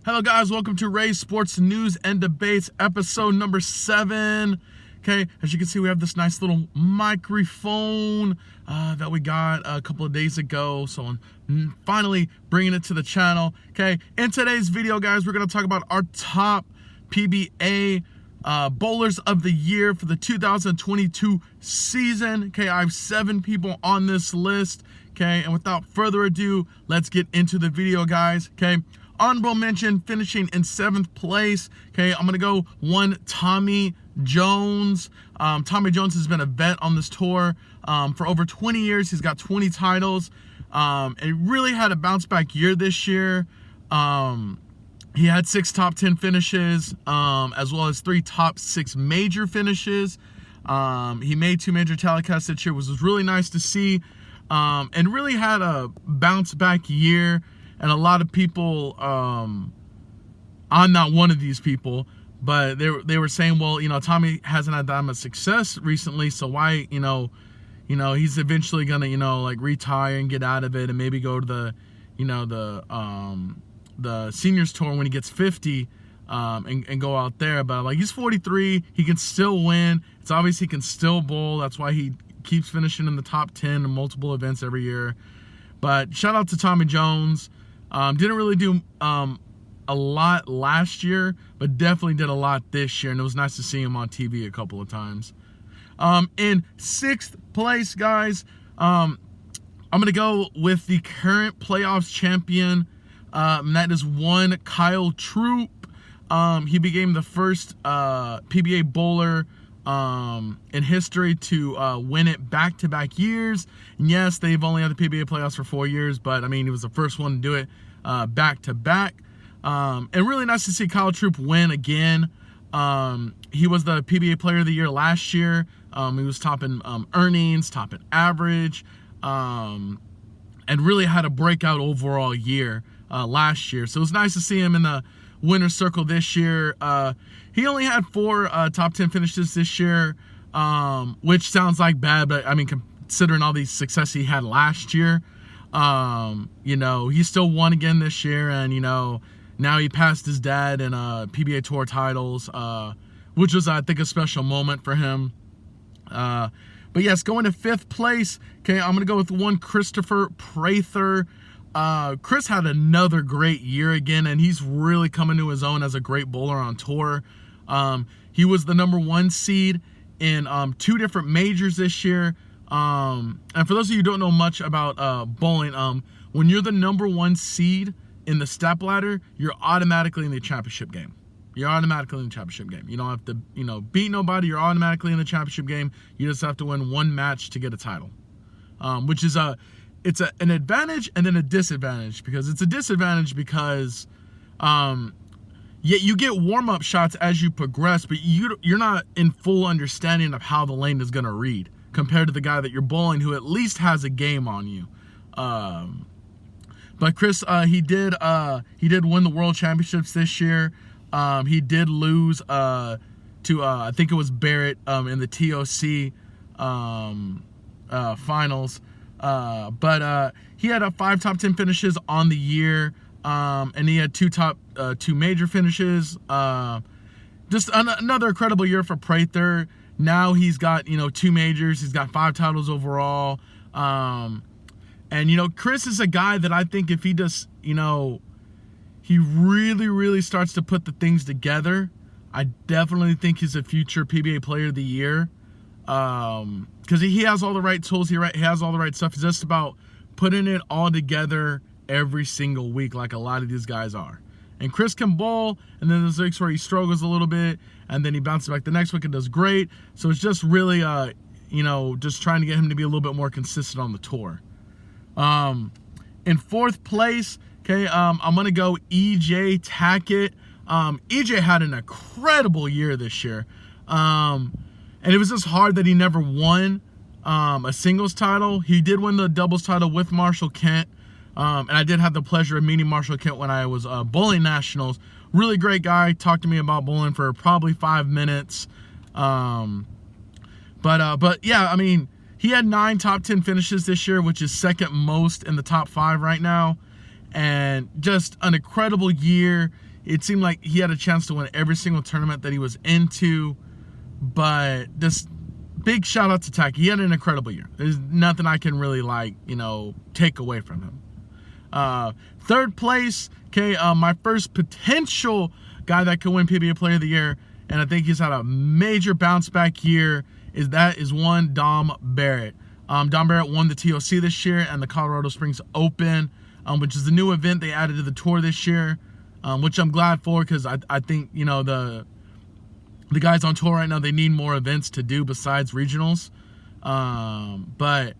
Hello guys, welcome to Ray's Sports News and Debates, episode number 7. Okay, as you can see, we have this nice little microphone that we got a couple of days ago. So I'm finally bringing it to the channel. Okay, in today's video, guys, we're going to talk about our top PBA bowlers of the year for the 2022 season. Okay, I have 7 people on this list. Okay, and without further ado, let's get into the video, guys. Okay. Honorable mention, finishing in 7th place. Okay, I'm gonna go one, Tommy Jones. Tommy Jones has been a vet on this tour for over 20 years. He's got 20 titles, and he really had a bounce back year this year. He had 6 top 10 finishes, as well as 3 top 6 major finishes. He made 2 major telecasts this year, which was really nice to see, and really had a bounce back year. And a lot of people, I'm not one of these people, but they were saying, well, Tommy hasn't had that much success recently, so why, he's eventually gonna, like retire and get out of it and maybe go to the seniors tour when he gets 50, and go out there. But like, he's 43, he can still win. It's obvious he can still bowl. That's why he keeps finishing in the top 10 in multiple events every year. But shout out to Tommy Jones. Didn't really do a lot last year, but definitely did a lot this year, and it was nice to see him on TV a couple of times. In 6th place, guys, I'm going to go with the current playoffs champion, and that is one Kyle Troop. He became the first PBA bowler in history to win it back-to-back years. And yes, they've only had the PBA playoffs for 4 years, but I mean, he was the first one to do it back-to-back. And really nice to see Kyle Troop win again. He was the PBA Player of the Year last year. He was top in earnings, top in average, and really had a breakout overall year last year. So it was nice to see him in the winner's circle this year. He only had 4 top 10 finishes this year, which sounds like bad, but I mean, considering all the success he had last year, he still won again this year, and now he passed his dad in PBA Tour titles, which was, I think, a special moment for him. But yes, going to 5th place. Okay, I'm gonna go with one Christopher Prather. Chris had another great year again, and he's really coming to his own as a great bowler on tour. He was the number 1 seed in 2 different majors this year. And for those of you who don't know much about bowling, when you're the number 1 seed in the step ladder, you're automatically in the championship game. You're automatically in the championship game. You don't have to, beat nobody. You're automatically in the championship game. You just have to win 1 match to get a title, which is it's an advantage and then a disadvantage, because it's a disadvantage because you get warm-up shots as you progress, but you're not in full understanding of how the lane is going to read compared to the guy that you're bowling, who at least has a game on you. But Chris, he did win the World Championships this year. He did lose to I think it was Barrett in the TOC finals. But he had 5 top 10 finishes on the year, and he had 2 major finishes. Just another incredible year for Prather. Now he's got 2 majors. He's got 5 titles overall. And Chris is a guy that I think if he just he really starts to put the things together, I definitely think he's a future PBA Player of the Year. Because he has all the right tools, he has all the right stuff. It's just about putting it all together every single week, like a lot of these guys are. And Chris can bowl, and then there's weeks where he struggles a little bit, and then he bounces back the next week and does great. So it's just really, just trying to get him to be a little bit more consistent on the tour. In 4th place, okay, I'm gonna go EJ Tackett. EJ had an incredible year this year. And it was just hard that he never won a singles title. He did win the doubles title with Marshall Kent. And I did have the pleasure of meeting Marshall Kent when I was bowling nationals. Really great guy. Talked to me about bowling for probably 5 minutes. But yeah, I mean, he had 9 top 10 finishes this year, which is 2nd most in the top 5 right now. And just an incredible year. it seemed like he had a chance to win every single tournament that he was into. But this big shout out to Tackett. He had an incredible year. There's nothing I can really take away from him. Third place, okay, my first potential guy that could win PBA Player of the Year, and I think he's had a major bounce back year, is one Dom Barrett. Dom Barrett won the TOC this year and the Colorado Springs Open, which is the new event they added to the tour this year, which I'm glad for, because I think, the guys on tour right now, they need more events to do besides regionals. But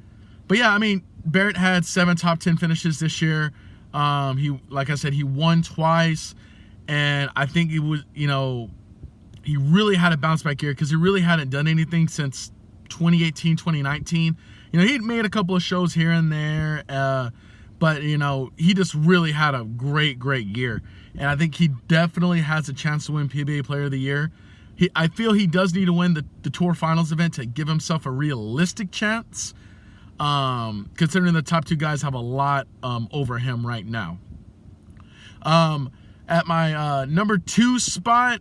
yeah, I mean, Barrett had 7 top 10 finishes this year. Like I said, he won twice, and I think he was, he really had a bounce back year, because he really hadn't done anything since 2018, 2019. He'd made a couple of shows here and there, but he just really had a great year, and I think he definitely has a chance to win PBA Player of the Year. I feel he does need to win the Tour Finals event to give himself a realistic chance, considering the top 2 guys have a lot over him right now. At my number 2 spot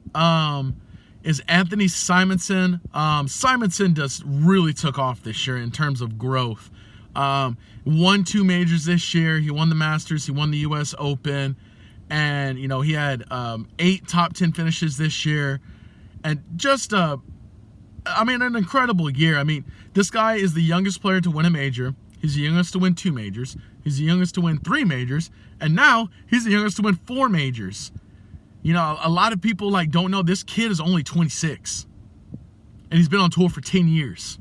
is Anthony Simonson. Simonson just really took off this year in terms of growth. Won 2 majors this year. He won the Masters. He won the U.S. Open. And, he had 8 top 10 finishes this year. And just, an incredible year. I mean, this guy is the youngest player to win a major. He's the youngest to win 2 majors. He's the youngest to win 3 majors. And now he's the youngest to win 4 majors. A lot of people don't know this kid is only 26. And he's been on tour for 10 years.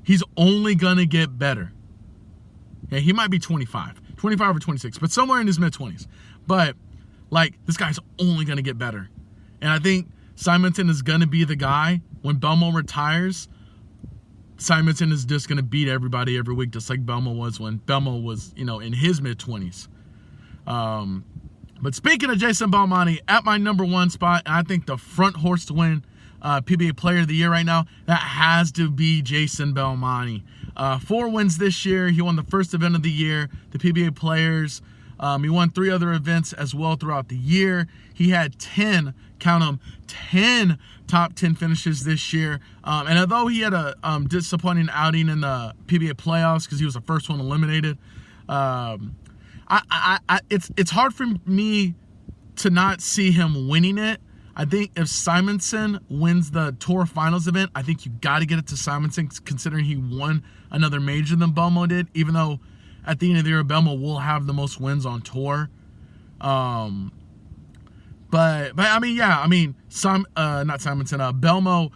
He's only going to get better. Yeah, he might be 25 or 26, but somewhere in his mid-20s. But, this guy's only going to get better. And I think Simonson is going to be the guy. When Belmo retires, Simonson is just going to beat everybody every week, just like Belmo was when Belmo was, in his mid-20s. But speaking of Jason Belmonte, at my number 1 spot, and I think the front horse to win PBA Player of the Year right now, that has to be Jason Belmonte. 4 wins this year. He won the first event of the year, the PBA Players. He won 3 other events as well throughout the year. He had 10, count them, 10 top 10 finishes this year. And although he had a disappointing outing in the PBA playoffs because he was the first one eliminated, it's hard for me to not see him winning it. I think if Simonson wins the Tour Finals event, I think you got to get it to Simonson, considering he won another major than Belmo did, even though at the end of the year, Belmo will have the most wins on tour. But I mean, yeah, not Simonson, Belmo,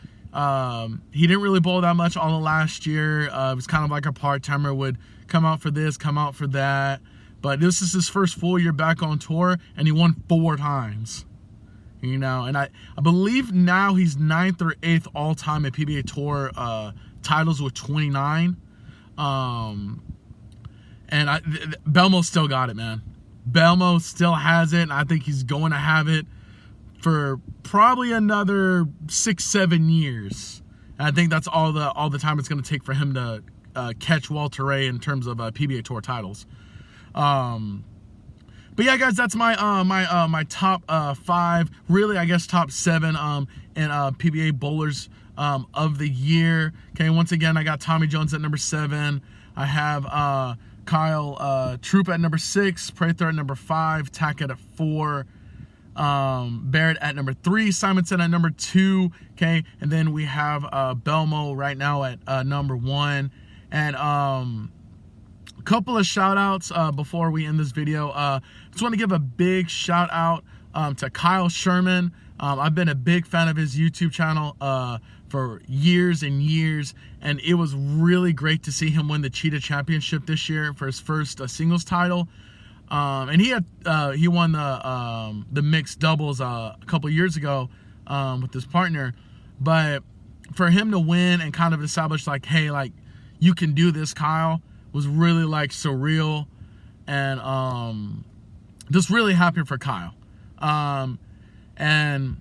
he didn't really bowl that much all of last year. It was kind of like a part-timer, would come out for this, come out for that. But this is his first full year back on tour, and he won 4 times. And I believe now he's 9th or 8th all-time at PBA Tour titles with 29. And Belmo still got it, man. Belmo still has it, and I think he's going to have it for probably another 6-7 years. And I think that's all the time it's going to take for him to catch Walter Ray in terms of PBA Tour titles. But yeah, guys, that's my my top 5, really, I guess top 7 in PBA bowlers of the year. Okay, once again, I got Tommy Jones at number 7. I have Kyle Troop at number 6, Prather at number 5, Tackett at 4, Barrett at number 3, Simonson at number 2. Okay, and then we have Belmo right now at number 1. And couple of shout outs before we end this video. Just want to give a big shout out to Kyle Sherman. I've been a big fan of his YouTube channel for years and years, and it was really great to see him win the Cheetah Championship this year for his first singles title. And he won the mixed doubles a couple years ago with his partner. But for him to win and kind of establish hey, you can do this, Kyle, was really surreal, and just really happy for Kyle. And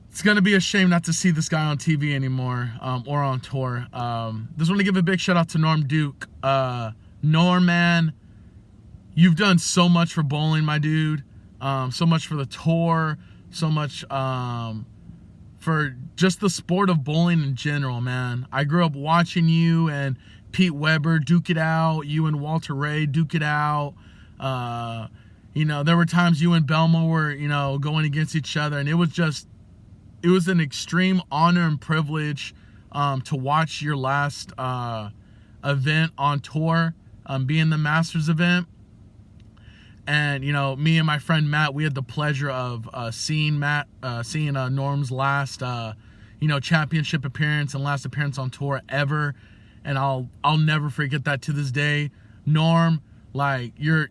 it's gonna be a shame not to see this guy on TV anymore, or on tour. Just want to give a big shout out to Norm Duke. Norm, man, you've done so much for bowling, my dude. So much for the tour, so much for just the sport of bowling in general, man. I grew up watching you and Pete Weber duke it out, you and Walter Ray duke it out. There were times you and Belmo were, going against each other, and it was an extreme honor and privilege to watch your last event on tour, being the Masters event. And, me and my friend Matt, we had the pleasure of seeing Norm's last, championship appearance and last appearance on tour ever. And I'll never forget that to this day. Norm, like, you're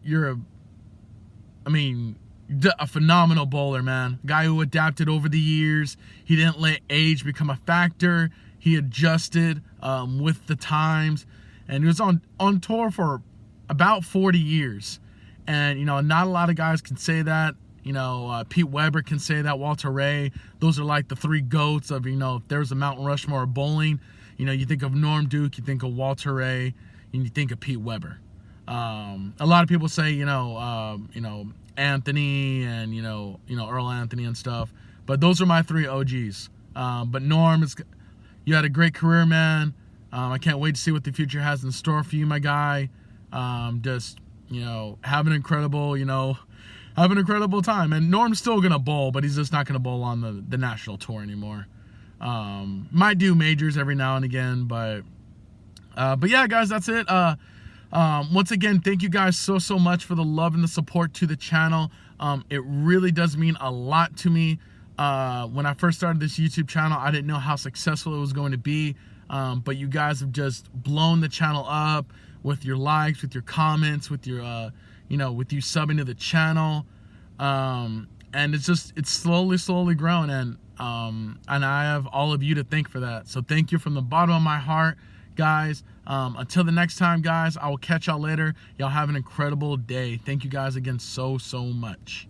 a phenomenal bowler, man. Guy who adapted over the years. He didn't let age become a factor. He adjusted with the times. And he was on tour for about 40 years. And, not a lot of guys can say that. Pete Weber can say that, Walter Ray. Those are like the three GOATs of, if there's a Mountain Rushmore of bowling. You think of Norm Duke, you think of Walter Ray, and you think of Pete Weber. A lot of people say, Anthony and, Earl Anthony and stuff. But those are my three OGs. But Norm, you had a great career, man. I can't wait to see what the future has in store for you, my guy. Have an incredible time. And Norm's still going to bowl, but he's just not going to bowl on the national tour anymore. Might do majors every now and again, but yeah, guys, that's it. Once again, thank you guys so much for the love and the support to the channel. It really does mean a lot to me. When I first started this YouTube channel, I didn't know how successful it was going to be. But you guys have just blown the channel up with your likes, with your comments, with your, with you subbing to the channel. And it's slowly growing. And I have all of you to thank for that. So thank you from the bottom of my heart, guys. Until the next time, guys, I will catch y'all later. Y'all have an incredible day. Thank you guys again so much.